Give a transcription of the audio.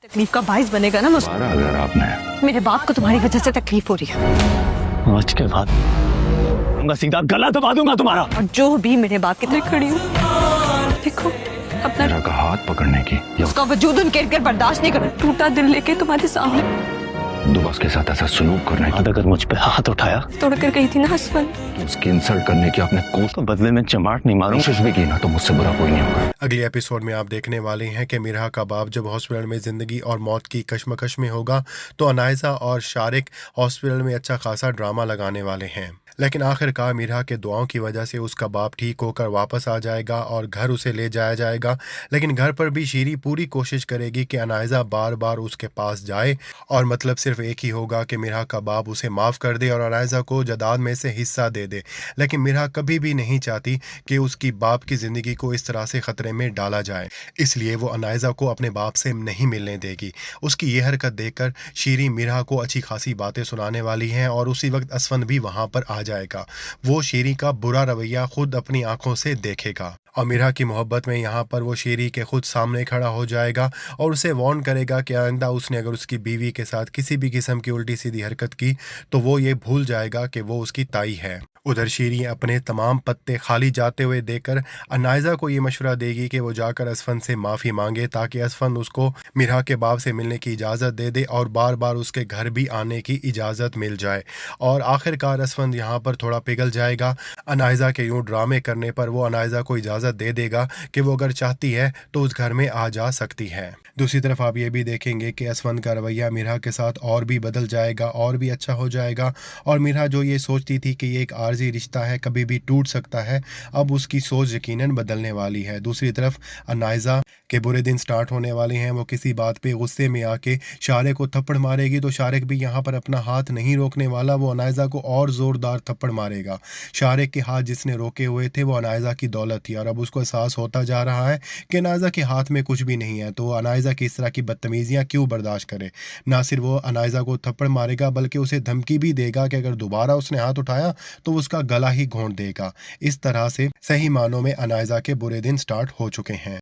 तकलीफ का बाइस बनेगा ना मुझे। अगर आपने मेरे बाप को तुम्हारी वजह से तकलीफ हो रही है आज के बाद सीधा गला दबा दूंगा तुम्हारा। और जो भी मेरे बाप की तरह खड़ी हूँ देखो अपना मेरा का हाथ पकड़ने की या उसका वजूद उनके इर्द गिर्द बर्दाश्त नहीं कर। टूटा दिल लेके तुम्हारे सामने दुबस के साथ ऐसा सलूक करने की अगर मुझ पे हाथ उठाया तोड़कर गई थी ना हसवन। तो उसकी इंसल्ट करने की आपने कोई बदले में चमाट नहीं मारूं कोशिश भी की ना तो मुझसे बुरा कोई नहीं होगा। अगले एपिसोड में आप देखने वाले हैं कि मिरहा का बाप जब हॉस्पिटल में ज़िंदगी और मौत की कश्मकश में होगा तो अनायजा और शारिक हॉस्पिटल में अच्छा खासा ड्रामा लगाने वाले हैं। लेकिन आखिरकार मिरहा के दुआओं की वजह से उसका बाप ठीक होकर वापस आ जाएगा और घर उसे ले जाया जाएगा। लेकिन घर पर भी शीरी पूरी कोशिश करेगी कि अनायजा बार बार उसके पास जाए और मतलब सिर्फ एक ही होगा कि मिरहा का बाप उसे माफ़ कर दे और अनायजा को जायदाद में से हिस्सा दे दे। लेकिन मिरहा कभी भी नहीं चाहती कि उसकी बाप की ज़िंदगी को इस तरह से ख़तरे में डाला जाए, इसलिए वो अनायजा को अपने बाप से नहीं मिलने देगी। उसकी ये हरकत देखकर शीरी मिरहा को अच्छी खासी बातें सुनाने वाली हैं और उसी वक्त असफंद भी वहाँ पर आ जाएगा। वो शीरी का बुरा रवैया खुद अपनी आंखों से देखेगा और मिरहा की मोहब्बत में यहाँ पर वो शीरी के खुद सामने खड़ा हो जाएगा और उसे वार्न करेगा कि आइंदा उसने अगर उसकी बीवी के साथ किसी भी किस्म की उल्टी सीधी हरकत की तो वो ये भूल जाएगा कि वो उसकी ताई है। उधर शीरी अपने तमाम पत्ते खाली जाते हुए देखकर अनायजा को ये मशवरा देगी कि वो जाकर असफन से माफ़ी मांगे ताकि असफन उसको मिरहा के बाप से मिलने की इजाज़त दे दे और बार बार उसके घर भी आने की इजाज़त मिल जाए। और आखिरकार असफन यहाँ पर थोड़ा पिघल जाएगा। अनायजा के यूँ ड्रामे करने पर वो अनायजा को इजाज़त दे देगा कि वो अगर चाहती है तो उस घर में आ जा सकती है। दूसरी तरफ आप ये भी देखेंगे कि असफन का रवैया मिरहा के साथ और भी बदल जाएगा और भी अच्छा हो जाएगा और मिरहा जो ये सोचती थी कि ये एक आर्जी रिश्ता है, कभी भी टूट सकता है, अब उसकी सोच यकीनन बदलने वाली है। दूसरी तरफ अनायजा के बुरे दिन स्टार्ट होने वाले हैं। वो किसी बात पे गुस्से में आके शारिक को थप्पड़ मारेगी तो शारिक भी यहाँ पर अपना हाथ नहीं रोकने वाला, वो अनायजा को और ज़ोरदार थप्पड़ मारेगा। शारिक के हाथ जिसने रोके हुए थे वो अनायजा की दौलत थी और अब उसको एहसास होता जा रहा है कि अनायजा के हाथ में कुछ भी नहीं है, तो अनायजा की इस तरह की बदतमीजियाँ क्यों बर्दाश्त करे। ना सिर्फ वो अनायजा को थप्पड़ मारेगा बल्कि उसे धमकी भी देगा कि अगर दोबारा उसने हाथ उठाया तो उसका गला ही घोंट देगा। इस तरह से सही मानों में अनायजा के बुरे दिन स्टार्ट हो चुके हैं।